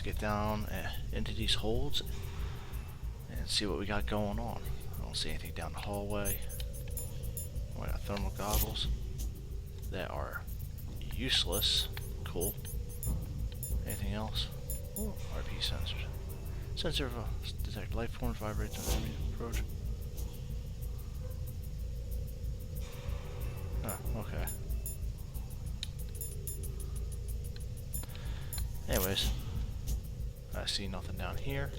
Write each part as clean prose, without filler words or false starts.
get down into these holds and see what we got going on. I don't see anything down the hallway. We got thermal goggles that are useless. Cool. Anything else? Ooh, RP sensors. Sensor of detect life forms, vibrates, and enemy approach. Okay. Anyways, I see nothing down here.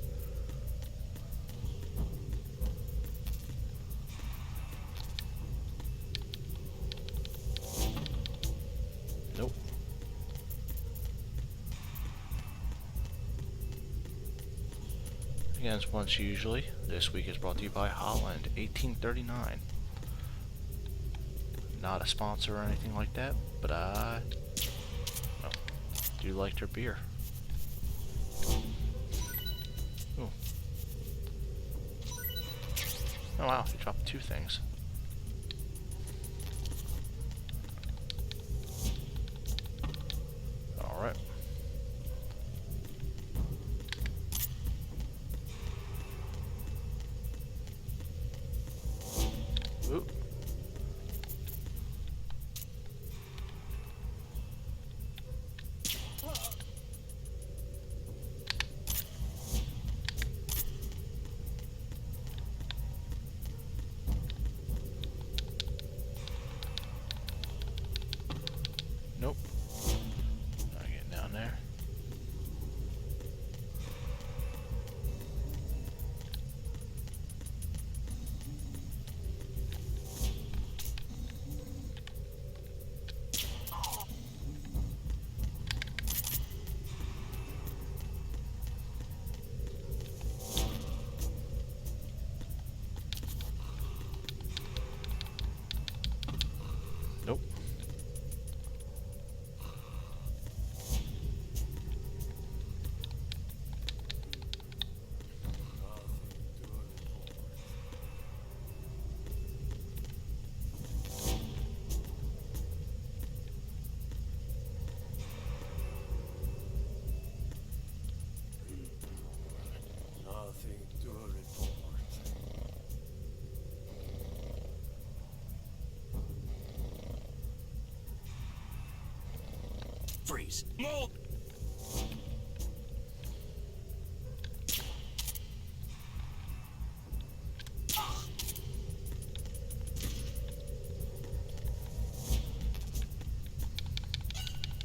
Nope. Again, as once usually, this week is brought to you by Holland 1839. Not a sponsor or anything like that, but I do like their beer. Ooh. Oh wow, he dropped 2 things. Alright. Ooh. Nope. Not getting down there. Nope. Nothing to report. Freeze. Move!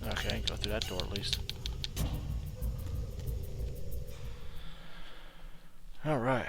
Okay, go through that door at least. Alright.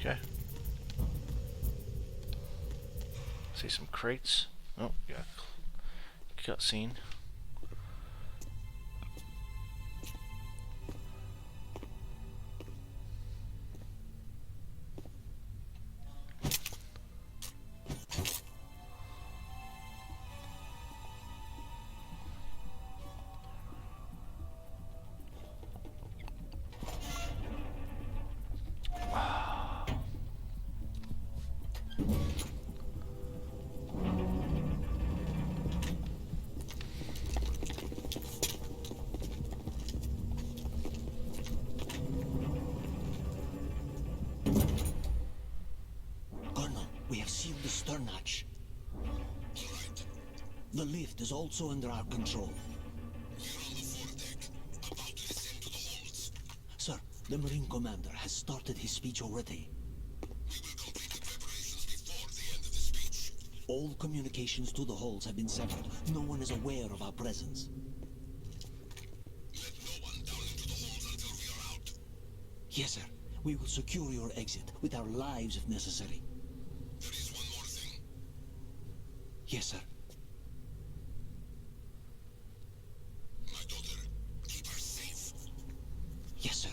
Okay. See some crates. Oh, yeah. Cutscene. Colonel, we have sealed the stern hatch. The lift is also under our control. Sir, the Marine Commander has started his speech already. All communications to the halls have been severed. No one is aware of our presence. Yes, sir. We will secure your exit with our lives if necessary. There is Yes, sir. My daughter, keep her safe. Yes, sir.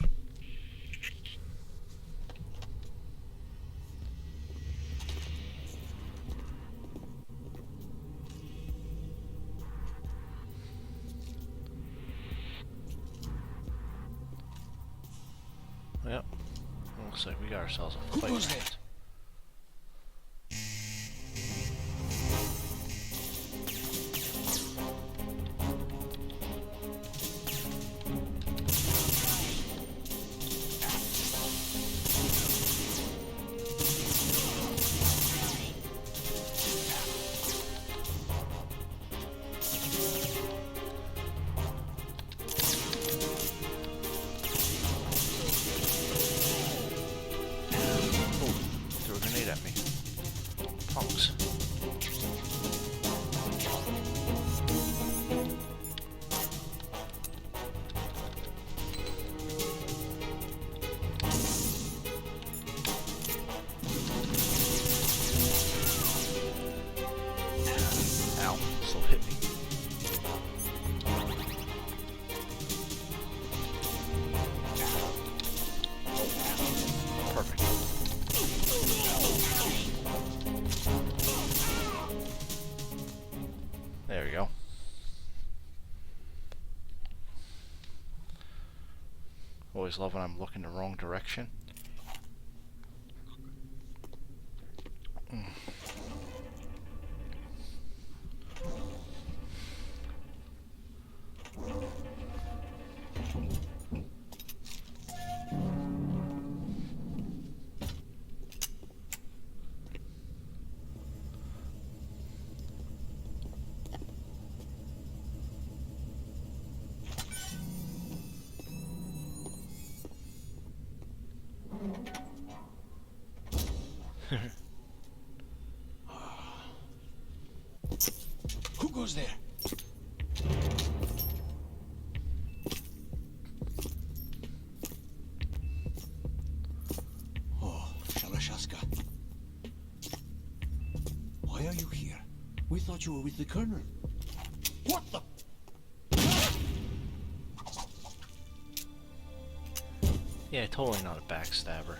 Yep. Looks like we got ourselves a Who fight. goes there? Threw a grenade at me. Punks. Ow, still hit me. Perfect. There we go. Always love when I'm looking the wrong direction. Who goes there? Oh, Shalashaska. Why are you here? We thought you were with the Colonel. What the? Yeah, totally not a backstabber.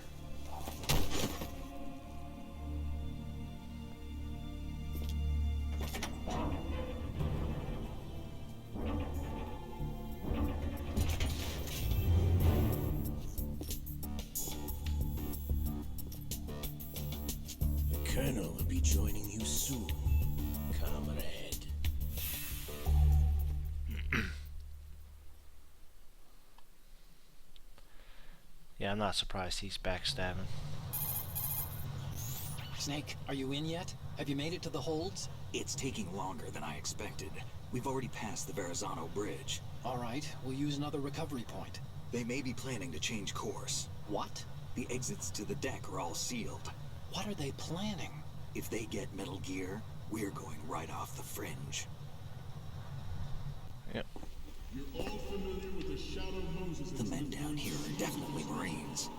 The Colonel will be joining you soon, comrade. Yeah, I'm not surprised he's backstabbing. Snake, are you in yet? Have you made it to the holds? It's taking longer than I expected. We've already passed the Verrazano Bridge. All right, we'll use another recovery point. They may be planning to change course. What? The exits to the deck are all sealed. What are they planning? If they get Metal Gear, we're going right off the fringe. Yep. You're all familiar with the Shadow Moses The men down here are definitely Marines.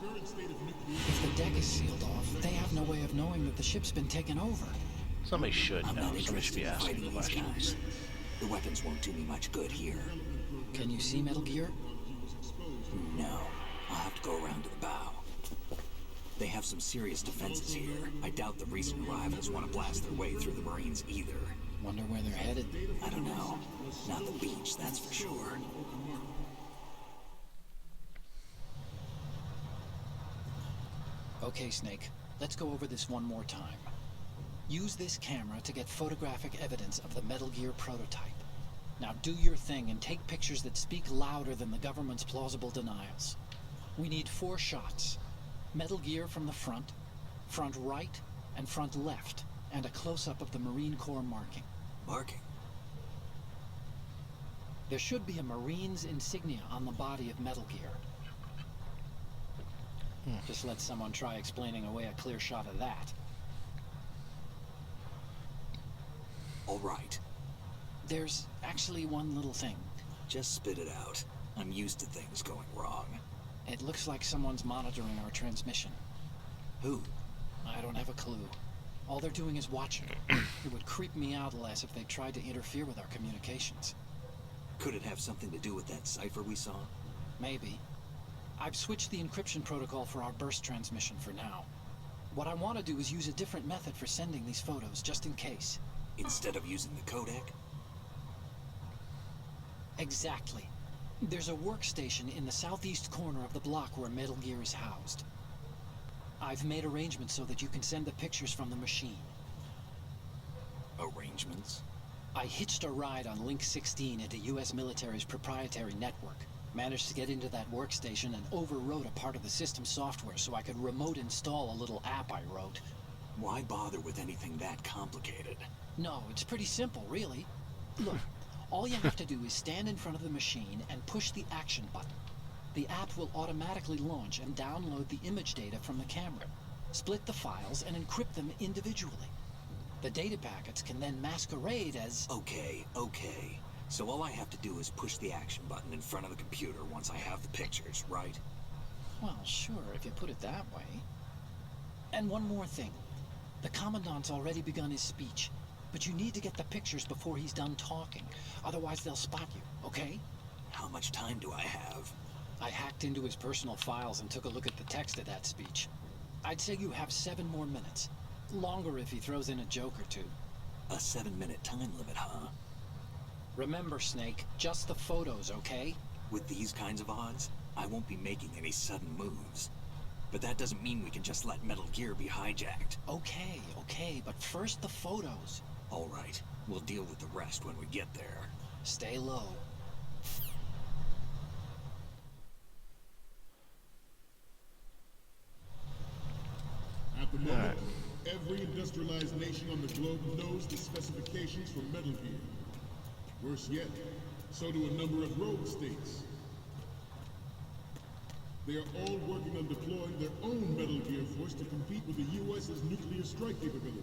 The current state of nuclear If the deck is sealed off, they have no way of knowing that the ship's been taken over. Somebody should I'm know. not Somebody should interested be in asking fighting these questions. guys. The weapons won't do me much good here. Can you see Metal Gear? No, I'll have to go around to the bow. They have some serious defenses here. I doubt the recent arrivals want to blast their way through the Marines either. Wonder where they're headed. I don't know. Not the beach, that's for sure. Okay, Snake, let's go over this one more time. Use this camera to get photographic evidence of the Metal Gear prototype. Now do your thing and take pictures that speak louder than the government's plausible denials. We need 4 shots. Metal Gear from the front right, and front left, and a close-up of the Marine Corps marking. Marking? There should be a Marine's insignia on the body of Metal Gear. Just let someone try explaining away a clear shot of that. All right. There's actually one little thing. Just spit it out. I'm used to things going wrong. It looks like someone's monitoring our transmission. Who? I don't have a clue. All they're doing is watching. It would creep me out less if they tried to interfere with our communications. Could it have something to do with that cipher we saw? Maybe. I've switched the encryption protocol for our burst transmission for now. What I want to do is use a different method for sending these photos, just in case. Instead of using the codec? Exactly. There's a workstation in the southeast corner of the block where Metal Gear is housed. I've made arrangements so that you can send the pictures from the machine. Arrangements? I hitched a ride on Link 16 into US military's proprietary network. Managed to get into that workstation and overwrote a part of the system software so I could remote install a little app I wrote. Why bother with anything that complicated? No, it's pretty simple, really. Look, all you have to do is stand in front of the machine and push the action button. The app will automatically launch and download the image data from the camera, split the files, and encrypt them individually. The data packets can then masquerade as... Okay. So all I have to do is push the action button in front of the computer once I have the pictures, right? Well, sure, if you put it that way. And one more thing. The Commandant's already begun his speech, but you need to get the pictures before he's done talking. Otherwise they'll spot you, okay? How much time do I have? I hacked into his personal files and took a look at the text of that speech. I'd say you have 7 more minutes. Longer if he throws in a joke or two. A 7-minute time limit, huh? Remember, Snake, just the photos, okay? With these kinds of odds, I won't be making any sudden moves. But that doesn't mean we can just let Metal Gear be hijacked. Okay, but first the photos. All right, we'll deal with the rest when we get there. Stay low. At the moment, every industrialized nation on the globe knows the specifications for Metal Gear. Worse yet, so do a number of rogue states. They are all working on deploying their own Metal Gear force to compete with the US's nuclear strike capability.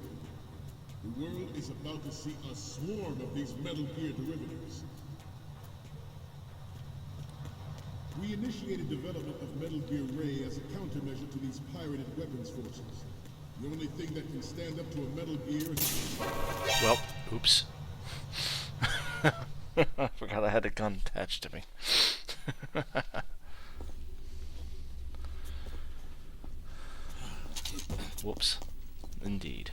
The world is about to see a swarm of these Metal Gear derivatives. We initiated development of Metal Gear Ray as a countermeasure to these pirated weapons forces. The only thing that can stand up to a Metal Gear is... Well, oops. I forgot I had a gun attached to me. Whoops. Indeed.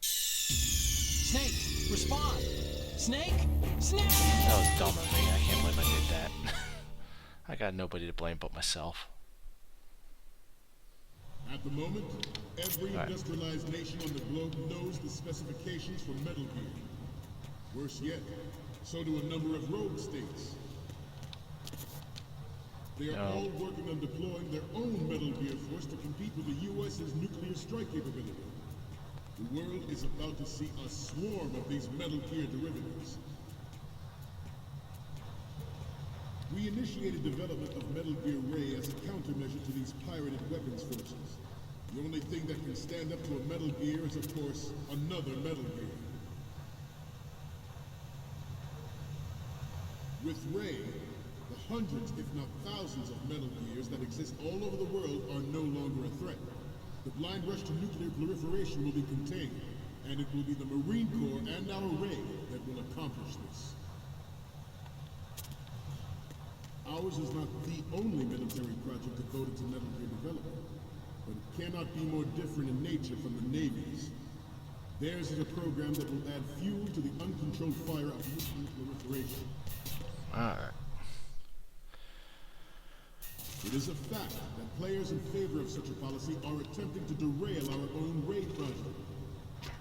Snake, respond! Snake? Snake! That was dumb of me. I can't believe I did that. I got nobody to blame but myself. At the moment, every industrialized nation on the globe knows the specifications for Metal Gear. Worse yet, so do a number of rogue states. They are all working on deploying their own Metal Gear force to compete with the US's nuclear strike capability. The world is about to see a swarm of these Metal Gear derivatives. We initiated development of Metal Gear Ray as a countermeasure to these pirated weapons forces. The only thing that can stand up to a Metal Gear is, of course, another Metal Gear. With Ray, the hundreds, if not thousands, of Metal Gears that exist all over the world are no longer a threat. The blind rush to nuclear proliferation will be contained, and it will be the Marine Corps and our Ray that will accomplish this. Ours is not the only military project devoted to Metal Gear development, but it cannot be more different in nature from the Navy's. Theirs is a program that will add fuel to the uncontrolled fire of nuclear proliferation. Alright. It is a fact that players in favor of such a policy are attempting to derail our own Ray project.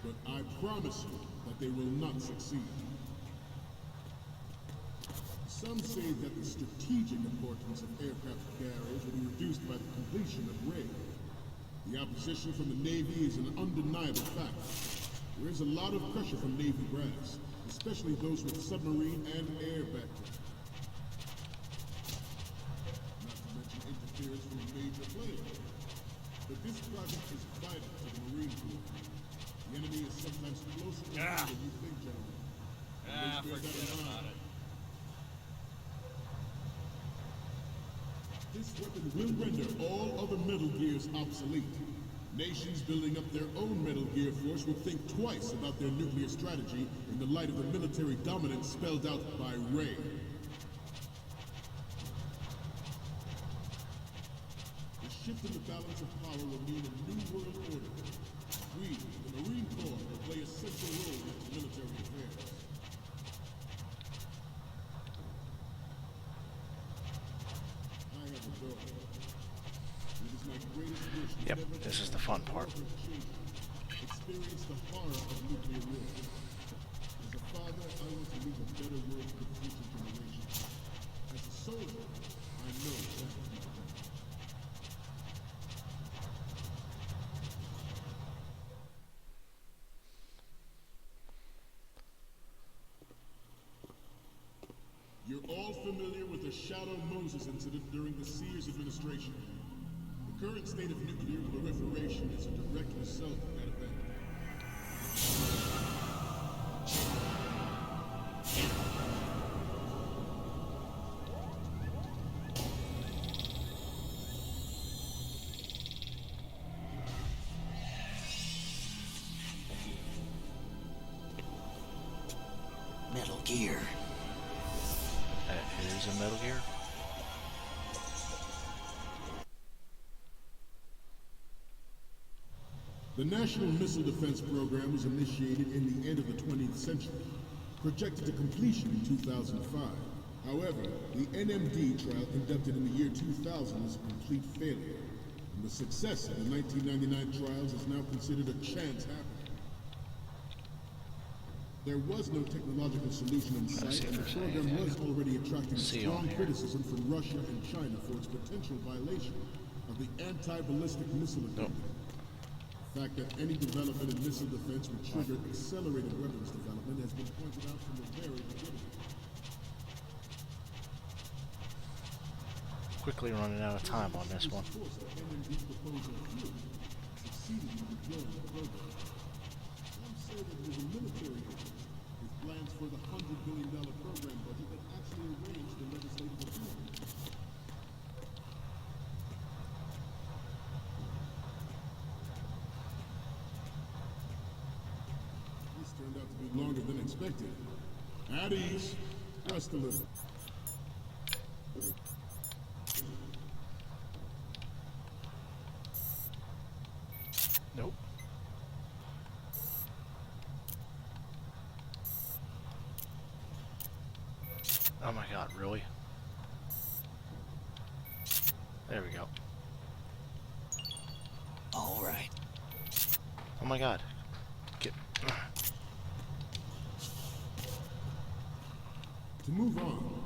But I promise you that they will not succeed. Some say that the strategic importance of aircraft carriers will be reduced by the completion of Ray. The opposition from the Navy is an undeniable fact. There is a lot of pressure from Navy brass, especially those with submarine and air background. Not to mention interference from major players. But this project is vital to the Marine Corps. The enemy is sometimes closer to home than you think, gentlemen. Forget about it. This weapon will render all other Metal Gears obsolete. Nations building up their own Metal Gear force will think twice about their nuclear strategy in the light of the military dominance spelled out by Ray. The shift in the balance of power will mean a new world order. We, the Marine Corps, will play a central role in military affairs. I have a daughter. It is my greatest wish to Yep, never this is the fun part. experience the horror of nuclear war. As a father, I want to leave a better world for future generations. As a soldier, I know that is my duty. You're all familiar with the Shadow Moses incident during the Sears administration. The current state of nuclear proliferation is a direct result of that event. Metal Gear. That is a Metal Gear. The National Missile Defense Program was initiated in the end of the 20th century, projected to completion in 2005. However, the NMD trial conducted in the year 2000 was a complete failure, and the success of the 1999 trials is now considered a chance happening. There was no technological solution in sight, and the program was already attracting strong criticism from Russia and China for its potential violation of the anti-ballistic missile agreement. The fact that any development in missile defense would trigger accelerated weapons development has been pointed out from the very beginning. Quickly running out of time on this one. Of course, the NMD's proposal here succeeded in deploying the program. Some say that it was a military effort, with plans for the $100 billion program budget that actually arranged the legislative approval. This turned out to be longer than expected. At ease. Rest a little. Nope. Oh my god, really? There we go. All right. Oh my god. Get. To move on,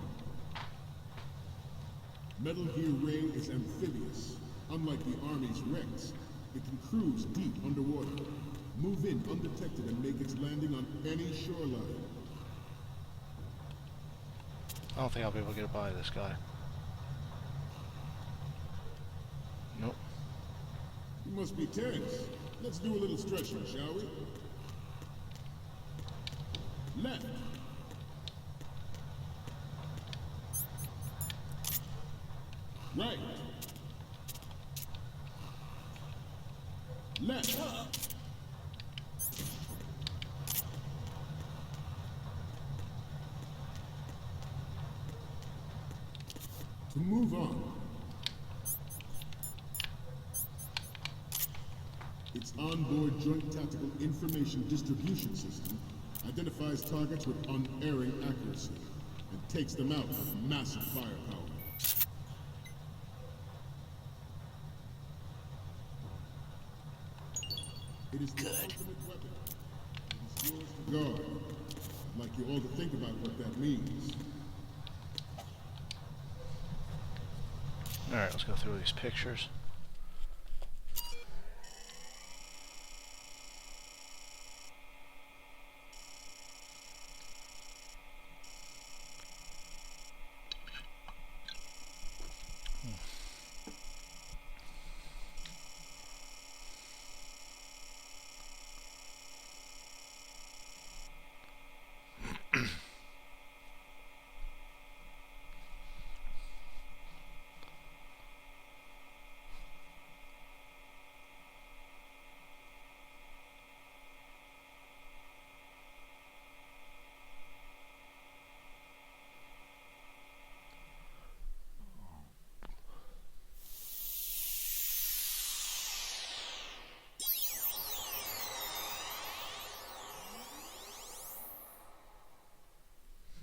Metal Gear Ray is amphibious. Unlike the Army's Rex, it can cruise deep underwater, move in undetected, and make its landing on any shoreline. I don't think I'll be able to get by this guy. Nope. You must be tense. Let's do a little stretching, shall we? Left. Right. Left. To move on. Its onboard Joint Tactical Information Distribution System identifies targets with unerring accuracy and takes them out with massive firepower. It is the ultimate weapon. It is yours to guard. I'd like you all to think about what that means. Alright, let's go through these pictures.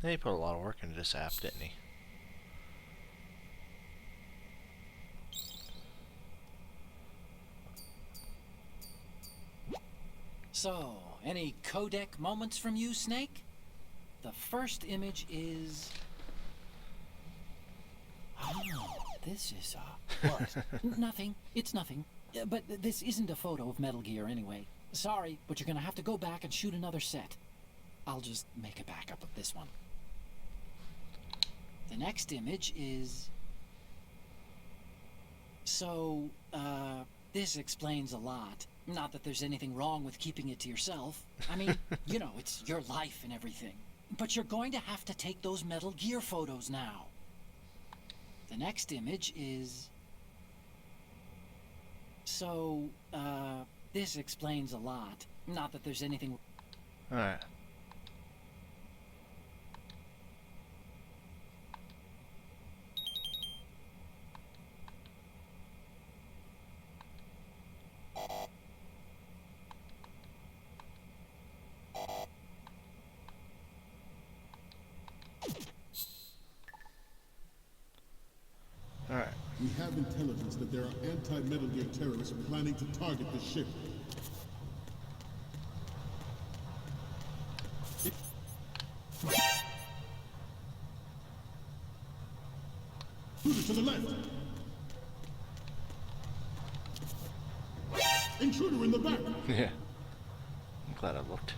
He put a lot of work into this app, didn't he? So, any codec moments from you, Snake? The first image is... Oh, this is, what? Nothing. It's nothing. But this isn't a photo of Metal Gear anyway. Sorry, but you're gonna have to go back and shoot another set. I'll just make a backup of this one. The next image is... So, this explains a lot. Not that there's anything wrong with keeping it to yourself. I mean, you know, it's your life and everything. But you're going to have to take those Metal Gear photos now. The next image is... So, this explains a lot. Not that there's anything... Alright. Alright. We have intelligence that there are anti-Metal Gear terrorists planning to target the ship. Intruder to the left! Intruder in the back! Yeah. I'm glad I looked.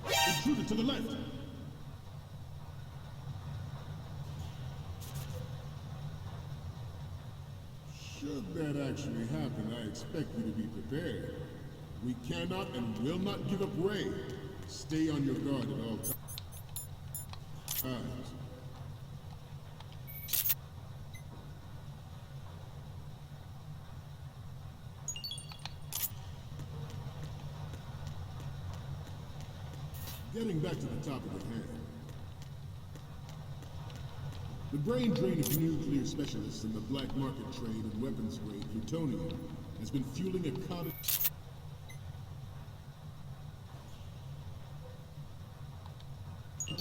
Intruder to the left! Should that actually happen, I expect you to be prepared. We cannot and will not give up Ray. Stay on your guard at all times. Getting back to the topic at hand. The brain drain of nuclear specialists in the black market trade in weapons grade plutonium has been fueling a cottage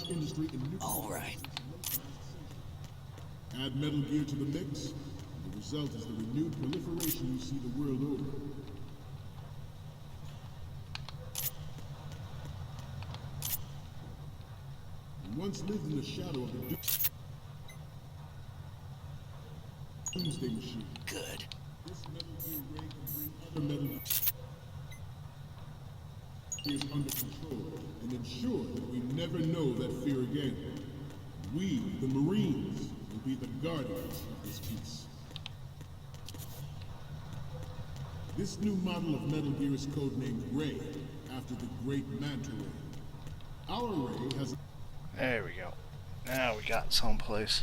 industry in nuclear. All right. Add Metal Gear to the mix, and the result is the renewed proliferation you see the world over. We once lived in the shadow of the Doomsday Machine. Good. This Metal Gear Ray can bring other Metal Gears under control and ensure that we never know that fear again. We, the Marines, will be the guardians of this peace. This new model of Metal Gear is codenamed Ray, after the great Manta Ray. Our Ray has... There we go. Now we got someplace.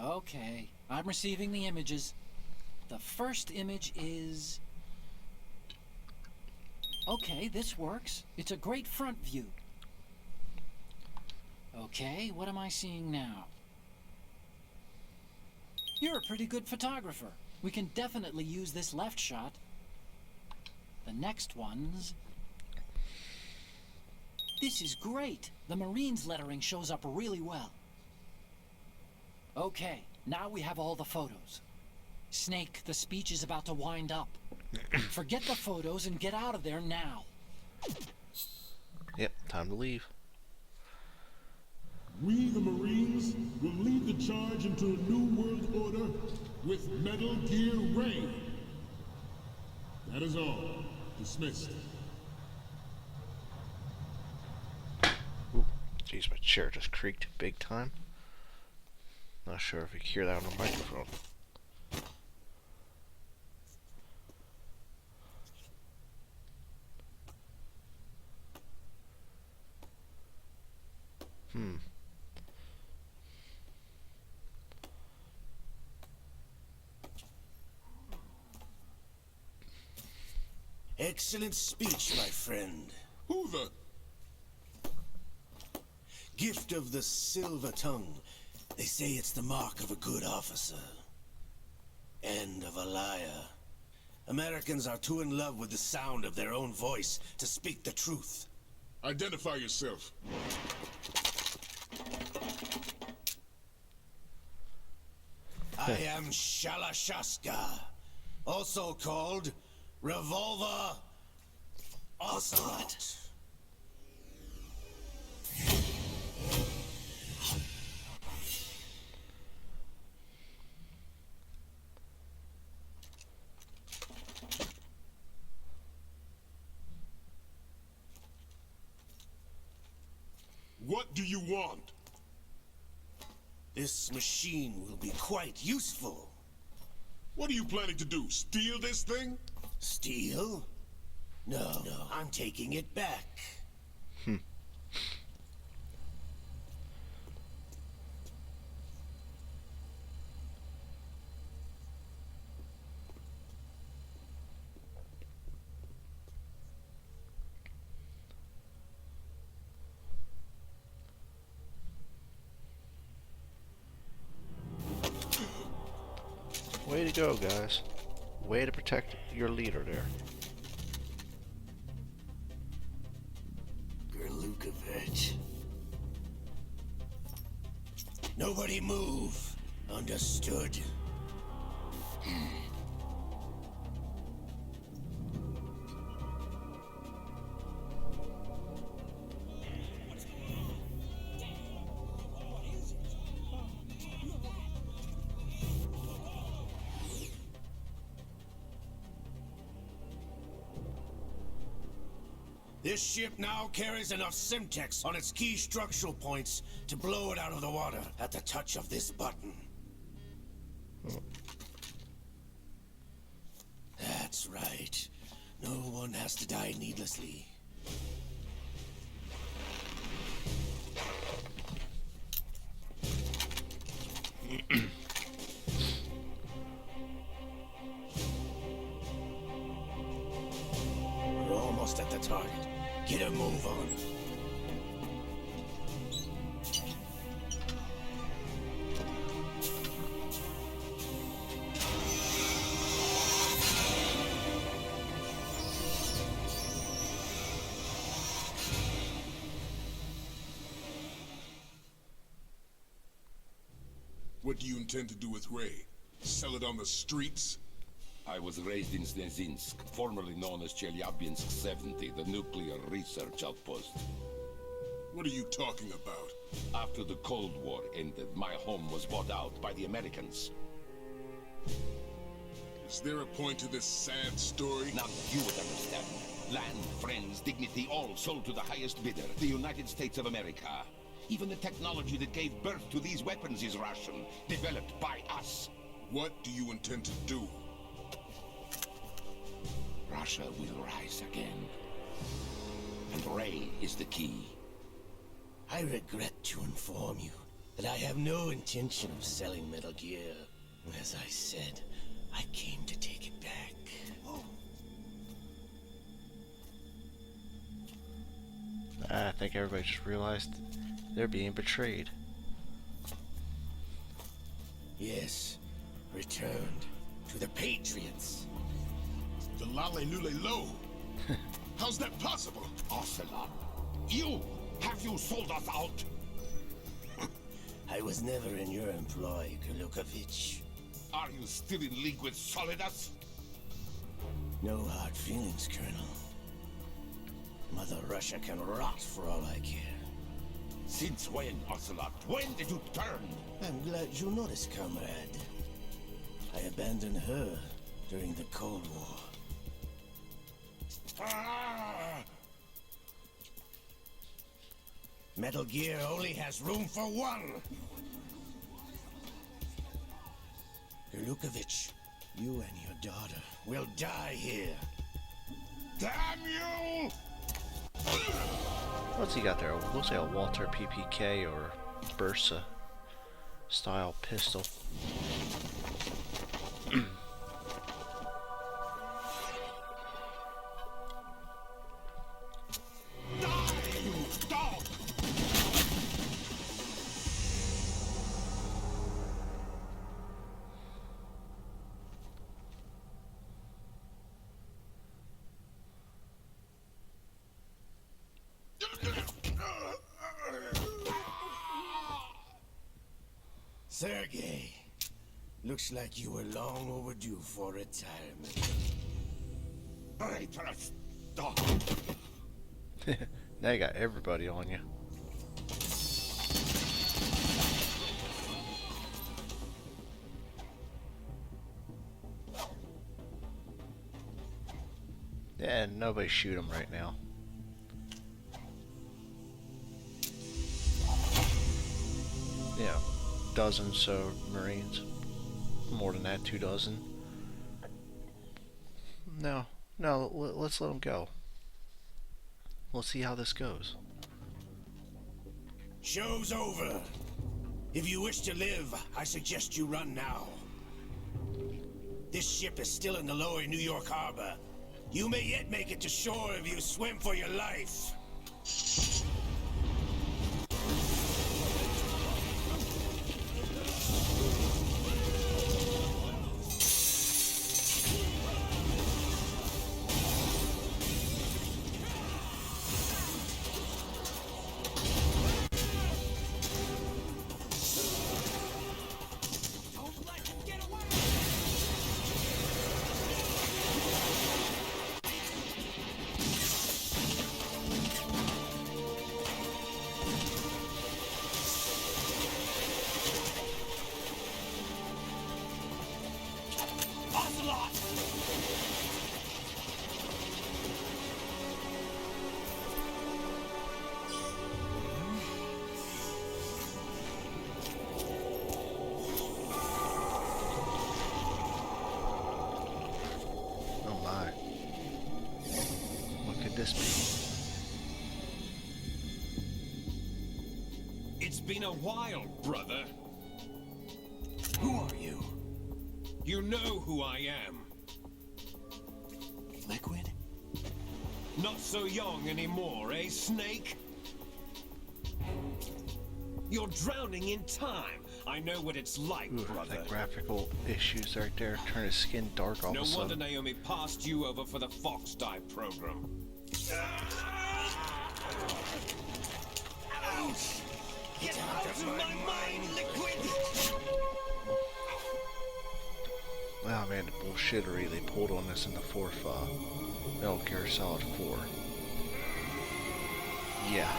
Okay, I'm receiving the images. The first image is... Okay, this works. It's a great front view. Okay, what am I seeing now? You're a pretty good photographer. We can definitely use this left shot. The next one's... This is great. The Marines lettering shows up really well. Okay, now we have all the photos. Snake, the speech is about to wind up. Forget the photos and get out of there now. Yep, time to leave. We, the Marines, will lead the charge into a new world order with Metal Gear Ray. That is all. Dismissed. Ooh, jeez, my chair just creaked big time. Not sure if you can hear that on the microphone. Excellent speech, my friend. Who the... Gift of the silver tongue. They say it's the mark of a good officer. And of a liar. Americans are too in love with the sound of their own voice to speak the truth. Identify yourself. I am Shalashaska, also called Revolver Ocelot. What do you want? This machine will be quite useful. What are you planning to do? Steal this thing? Steal? No, I'm taking it back. Way to go, guys. Way to protect your leader there. Gerlukovich. Nobody move. Understood? This ship now carries enough Simtex on its key structural points to blow it out of the water at the touch of this button. That's right. No one has to die needlessly. We're almost at the target. Get a move on. What do you intend to do with Ray? Sell it on the streets? I was raised in Snezinsk, formerly known as Chelyabinsk 70, the nuclear research outpost. What are you talking about? After the Cold War ended, my home was bought out by the Americans. Is there a point to this sad story? Now you would understand. Land, friends, dignity, all sold to the highest bidder, the United States of America. Even the technology that gave birth to these weapons is Russian, developed by us. What do you intend to do? Russia will rise again. And Ray is the key. I regret to inform you that I have no intention of selling Metal Gear. As I said, I came to take it back. I think everybody just realized they're being betrayed. Yes, returned to the Patriots. The Lale Lule Lo? How's that possible? Ocelot, have you sold us out? I was never in your employ, Gerlukovich. Are you still in league with Solidus? No hard feelings, Colonel. Mother Russia can rot for all I care. Since when, Ocelot? When did you turn? I'm glad you noticed, comrade. I abandoned her during the Cold War. Ah! Metal Gear only has room for one! Gerlukovich, you and your daughter will die here. Damn you! What's he got there? Looks like a Walter PPK or Bursa style pistol. Sergei, looks like you were long overdue for retirement. I trust. Now you got everybody on you. Yeah, nobody shoot him right now. Yeah, dozen so Marines. More than that, 2 dozen. No, let's let them go. We'll see how this goes. Show's over. If you wish to live, I suggest you run now. This ship is still in the lower New York harbor. You may yet make it to shore if you swim for your life. Oh my. What could this be? It's been a while, brother. Who are you? You know who I am. Liquid? Not so young anymore, eh, Snake? You're drowning in time. I know what it's like, Ooh, brother. the graphical issues right there. Turn his skin dark all No of a wonder sudden. Naomi passed you over for the Fox Die program. Get out of my mind, Liquid! Oh man, the bullshittery they pulled on this in the fourth Metal Gear Solid 4. Yeah.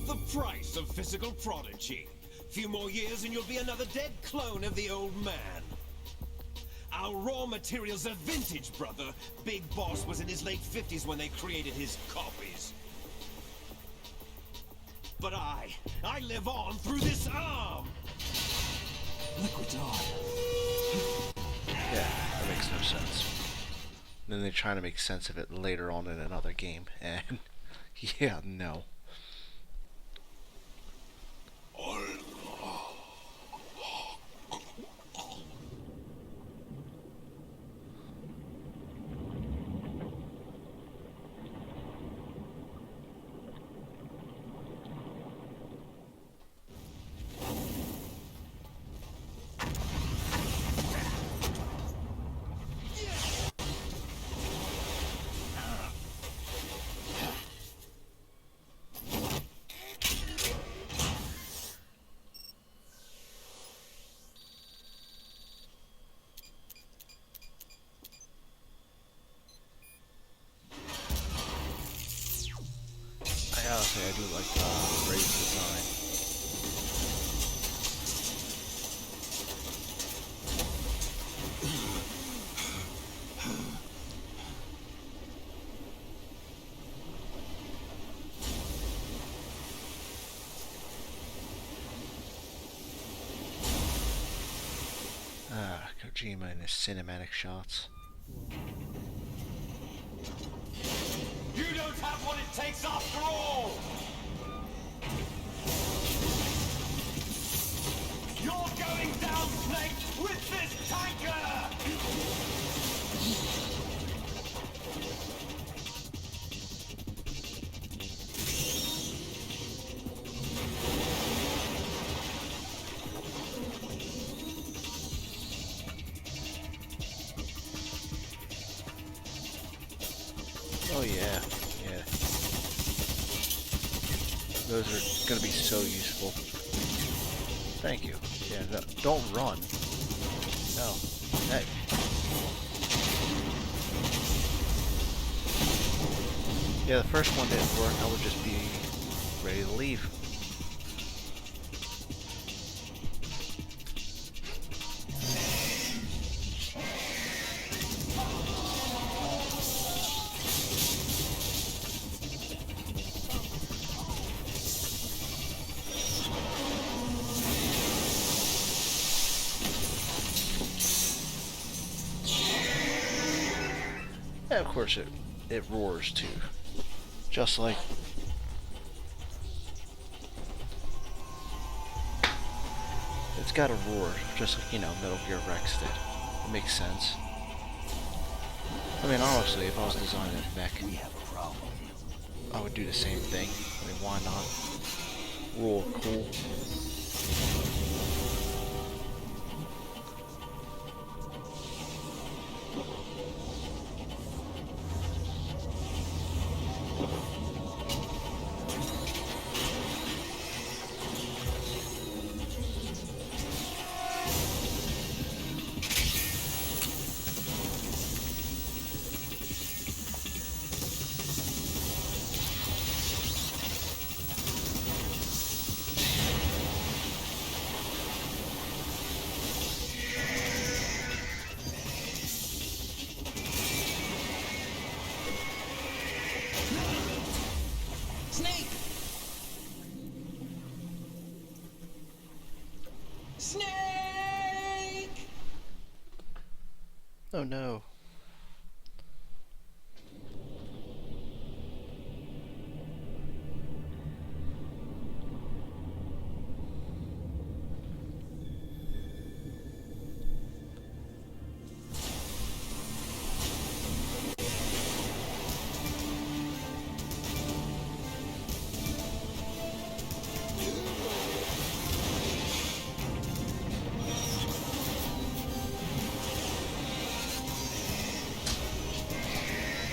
The price of physical prodigy. Few more years and you'll be another dead clone of the old man. Our raw materials are vintage, brother. Big Boss was in his late 50s when they created his copies. But I live on through this arm! Liquid's on. Yeah, that makes no sense. Then they're trying to make sense of it later on in another game, and yeah, no. Honestly, I do like the raised design. Kojima and his cinematic shots. You don't have what it takes after all! You're going down, Snake, with this tanker! Oh yeah, yeah. Those are going to be so useful. Thank you. Yeah, no, don't run. No. Hey. Yeah, the first one didn't work. I would just be ready to leave. And of course it roars too. Just like it's got a roar, just like, you know, Metal Gear Rex did. It makes sense. I mean, honestly, if I was designing a mech, I would do the same thing. I mean, why not? Roar cool. Snake! Snake! Oh no.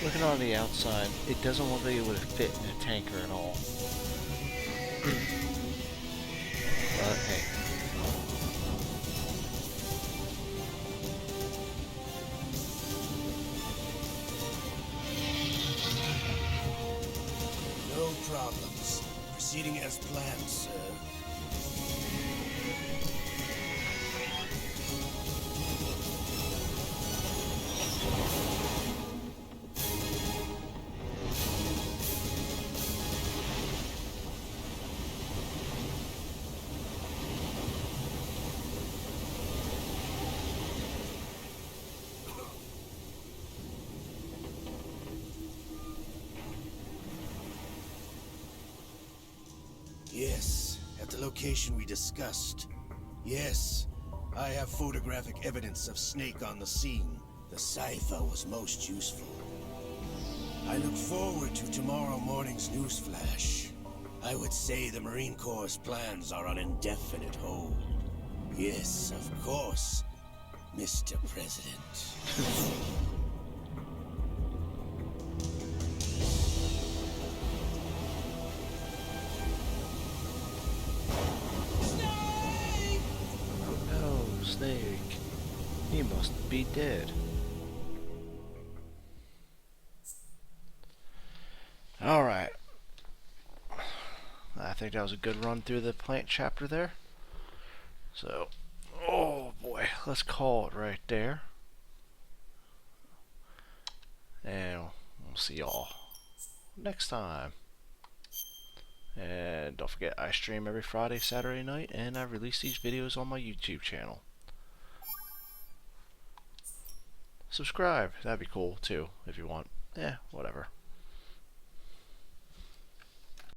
Looking on the outside, it doesn't look like it would fit in a tanker at all. But hey. No problems. Proceeding as planned, sir. Yes, at the location we discussed. Yes, I have photographic evidence of Snake on the scene. The cipher was most useful. I look forward to tomorrow morning's newsflash. I would say the Marine Corps' plans are on indefinite hold. Yes, of course, Mr. President. Oh, Snake. He must be dead. Alright. I think that was a good run through the plant chapter there. So, oh boy, let's call it right there. And we'll see y'all next time. And don't forget, I stream every Friday, Saturday night, and I release these videos on my YouTube channel. Subscribe, that'd be cool too, if you want. Whatever.